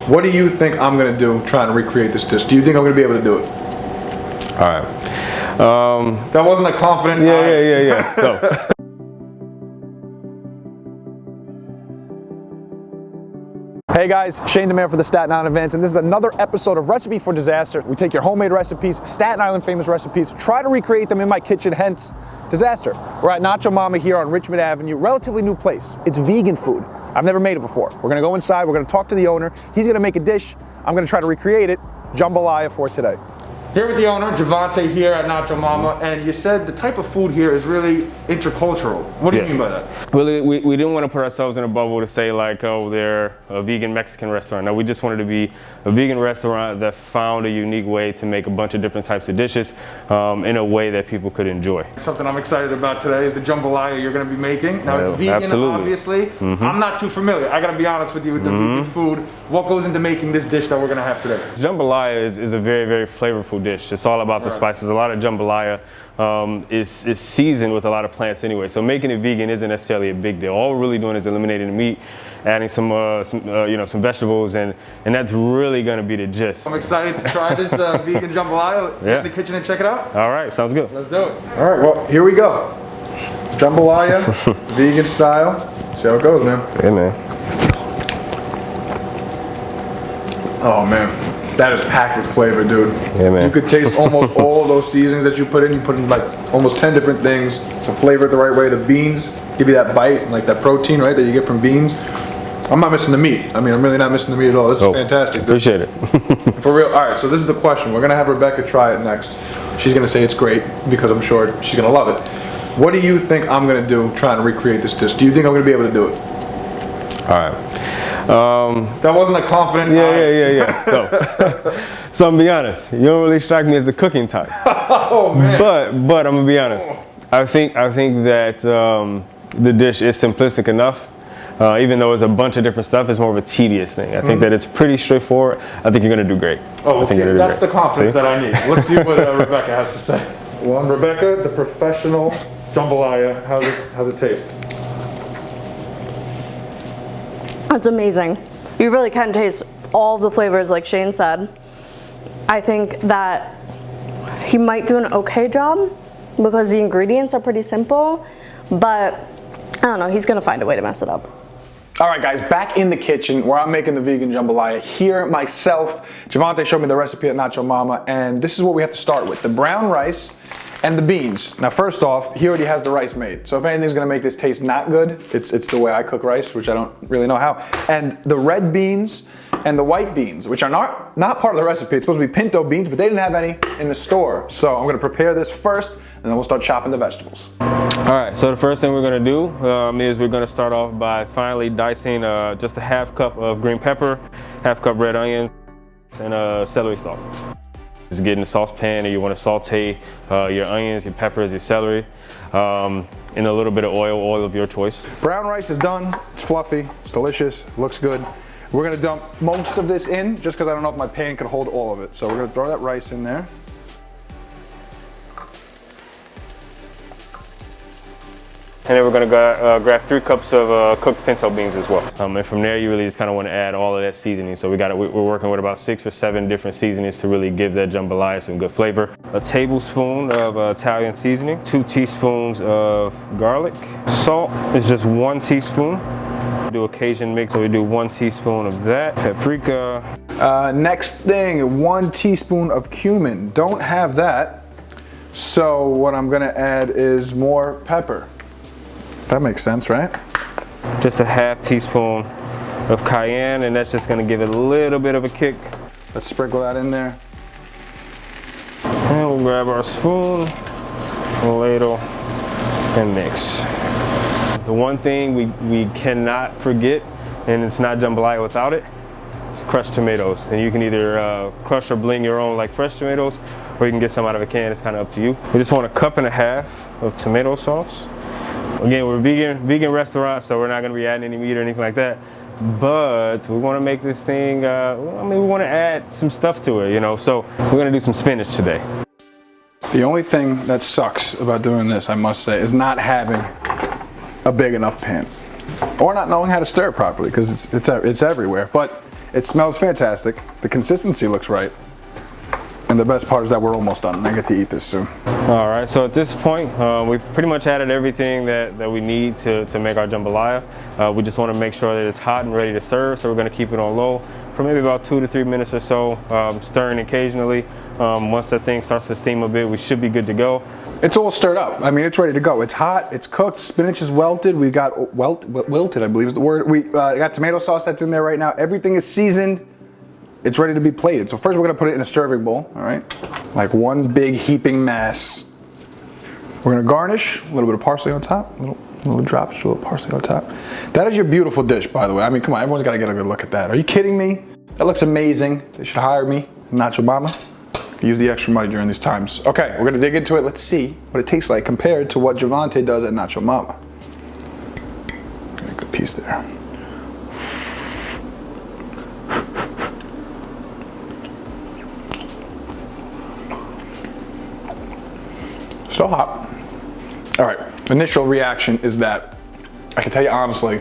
What do you think I'm gonna do trying to recreate this dish? Do you think I'm gonna be able to do it? All right. That wasn't a confident. Yeah. So. Hey guys, Shane DiMaio for the Staten Island Advance, and this is another episode of Recipe for Disaster. We take your homemade recipes, Staten Island famous recipes, try to recreate them in my kitchen, hence disaster. We're at Nacho Mama here on Richmond Avenue, relatively new place. It's vegan food. I've never made it before. We're gonna go inside, we're gonna talk to the owner. He's gonna make a dish. I'm gonna try to recreate it, jambalaya for today. Here with the owner, Javante, here at Nacho Mama, and you said the type of food here is really intercultural. What do you mean by that? Well, we didn't want to put ourselves in a bubble to say like, oh, they're a vegan Mexican restaurant. No, we just wanted to be a vegan restaurant that found a unique way to make a bunch of different types of dishes in a way that people could enjoy. Something I'm excited about today is the jambalaya you're going to be making. Now, it's vegan, absolutely. Obviously. I'm not too familiar. I got to be honest with you with the vegan food. What goes into making this dish that we're going to have today? Jambalaya is a very, very flavorful dish. It's all about the spices. A lot of jambalaya is seasoned with a lot of plants anyway. So making it vegan isn't necessarily a big deal. All we're really doing is eliminating the meat, adding some vegetables, and that's really going to be the gist. I'm excited to try this vegan jambalaya. Get in the kitchen and check it out. All right, sounds good. Let's do it. All right, well, here we go. Jambalaya, vegan style. See how it goes, man. Yeah, man. Oh, man. That is packed with flavor, dude. Yeah, man. You could taste almost all of those seasonings that you put in. You put in like almost 10 different things to flavor it the right way. The beans give you that bite and like that protein, right, that you get from beans. I'm not missing the meat. I mean, I'm really not missing the meat at all. This is fantastic. Dude. Appreciate it. For real. All right, so this is the question. We're going to have Rebeka try it next. She's going to say it's great because I'm sure she's going to love it. What do you think I'm going to do trying to recreate this dish? Do you think I'm going to be able to do it? All right. That wasn't a confident. Yeah. So I'm gonna be honest. You don't really strike me as the cooking type. Oh man. But I'm gonna be honest. I think that the dish is simplistic enough. Even though it's a bunch of different stuff, it's more of a tedious thing. I think that it's pretty straightforward. I think you're gonna do great. Oh, well, see, that's the confidence that I need. Let's see what Rebeka has to say. Well, I'm Rebeka, the professional jambalaya. How's it taste? It's amazing. You really can taste all the flavors like Shane said. I think that he might do an okay job because the ingredients are pretty simple, but I don't know, he's gonna find a way to mess it up. All right, guys, back in the kitchen where I'm making the vegan jambalaya here myself. Javante showed me the recipe at Nacho Mama, and this is what we have to start with: the brown rice and the beans. Now, first off, he already has the rice made. So if anything's gonna make this taste not good, it's the way I cook rice, which I don't really know how. And the red beans and the white beans, which are not part of the recipe. It's supposed to be pinto beans, but they didn't have any in the store. So I'm gonna prepare this first, and then we'll start chopping the vegetables. All right, so the first thing we're gonna do is we're gonna start off by finely dicing just a half cup of green pepper, half cup red onions, and celery stalk. Just get in the saucepan, and you want to saute your onions, your peppers, your celery, in a little bit of oil of your choice. Brown rice is done. It's fluffy. It's delicious. Looks good. We're gonna dump most of this in, just because I don't know if my pan can hold all of it. So we're gonna throw that rice in there. And then we're gonna grab 3 cups of cooked pinto beans as well. And from there, you really just kind of want to add all of that seasoning. So we're working with about 6 or 7 different seasonings to really give that jambalaya some good flavor. A tablespoon of Italian seasoning, 2 teaspoons of garlic. Salt is just 1 teaspoon. We do a Cajun mix, so we do 1 teaspoon of that. Paprika. Next thing, 1 teaspoon of cumin. Don't have that. So what I'm gonna add is more pepper. That makes sense, right? Just a half teaspoon of cayenne, and that's just gonna give it a little bit of a kick. Let's sprinkle that in there. And we'll grab our spoon, ladle, and mix. The one thing we cannot forget, and it's not jambalaya without it, is crushed tomatoes. And you can either crush or bling your own like fresh tomatoes, or you can get some out of a can. It's kind of up to you. We just want 1.5 cups of tomato sauce. Again, we're a vegan restaurant, so we're not going to be adding any meat or anything like that. But we want to make this thing, we want to add some stuff to it, you know. So we're going to do some spinach today. The only thing that sucks about doing this, I must say, is not having a big enough pan, or not knowing how to stir it properly, because it's everywhere. But It smells fantastic. The consistency looks right. And the best part is that we're almost done. I get to eat this soon. All right, so at this point, we've pretty much added everything that we need to make our jambalaya. We just want to make sure that it's hot and ready to serve, so we're going to keep it on low for maybe about 2 to 3 minutes or so, stirring occasionally. Once that thing starts to steam a bit, we should be good to go. It's all stirred up. I mean, it's ready to go. It's hot, it's cooked, spinach is welted. We got wilted, I believe is the word. We got tomato sauce that's in there right now. Everything is seasoned. It's ready to be plated. So first we're gonna put it in a serving bowl, all right? Like one big heaping mass. We're gonna garnish, a little bit of parsley on top, little drops, a little parsley on top. That is your beautiful dish, by the way. I mean, come on, everyone's gotta get a good look at that. Are you kidding me? That looks amazing. They should hire me, Nacho Mama. Use the extra money during these times. Okay, we're gonna dig into it. Let's see what it tastes like compared to what Javante does at Nacho Mama. Get a good piece there. So hot. All right, initial reaction is that, I can tell you honestly,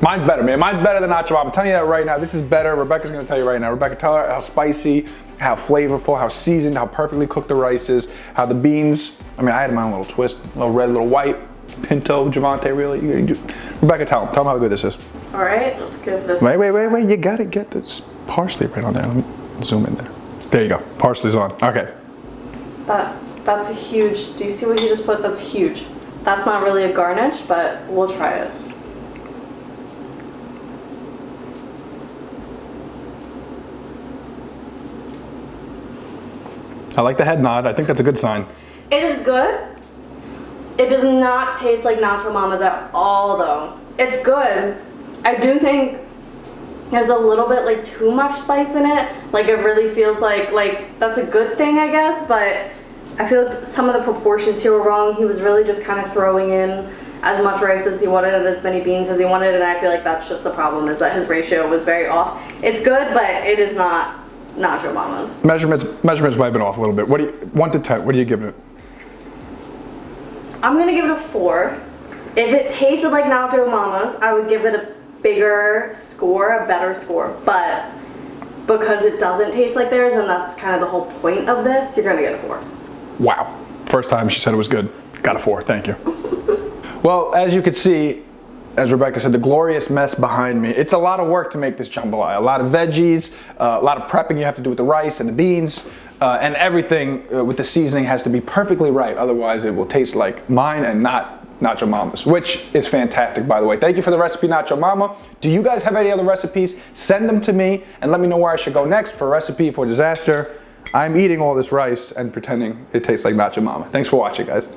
mine's better, man. Mine's better than Nacho Mama. I'm telling you that right now. This is better. Rebecca's gonna tell you right now. Rebecca, tell her how spicy, how flavorful, how seasoned, how perfectly cooked the rice is, how the beans, I mean, I had my own little twist, a little red, a little white, pinto, Javante, really. Rebecca, tell them how good this is. All right, let's give this. Wait, you gotta get this parsley right on there. Let me zoom in there. There you go, parsley's on, okay. That's a huge, do you see what he just put? That's huge. That's not really a garnish, but we'll try it. I like the head nod. I think that's a good sign. It is good. It does not taste like Nacho Mama's at all, though. It's good. I do think there's a little bit like too much spice in it. Like it really feels like that's a good thing, I guess, but I feel like some of the proportions here were wrong. He was really just kind of throwing in as much rice as he wanted and as many beans as he wanted, and I feel like that's just the problem, is that his ratio was very off. It's good, but it is not Nacho Mama's. Measurements might have been off a little bit. 1 to 10, what are you giving it? I'm gonna give it a 4. If it tasted like Nacho Mama's, I would give it a bigger score, a better score, but because it doesn't taste like theirs, and that's kind of the whole point of this, you're gonna get a 4. Wow. First time she said it was good. Got a 4, thank you. Well, as you can see, as Rebecca said, the glorious mess behind me. It's a lot of work to make this jambalaya. A lot of veggies, a lot of prepping you have to do with the rice and the beans, and everything with the seasoning has to be perfectly right. Otherwise, it will taste like mine and not Nacho Mama's, which is fantastic, by the way. Thank you for the recipe, Nacho Mama. Do you guys have any other recipes? Send them to me and let me know where I should go next for a recipe for disaster. I'm eating all this rice and pretending it tastes like Nacho Mama. Thanks for watching, guys.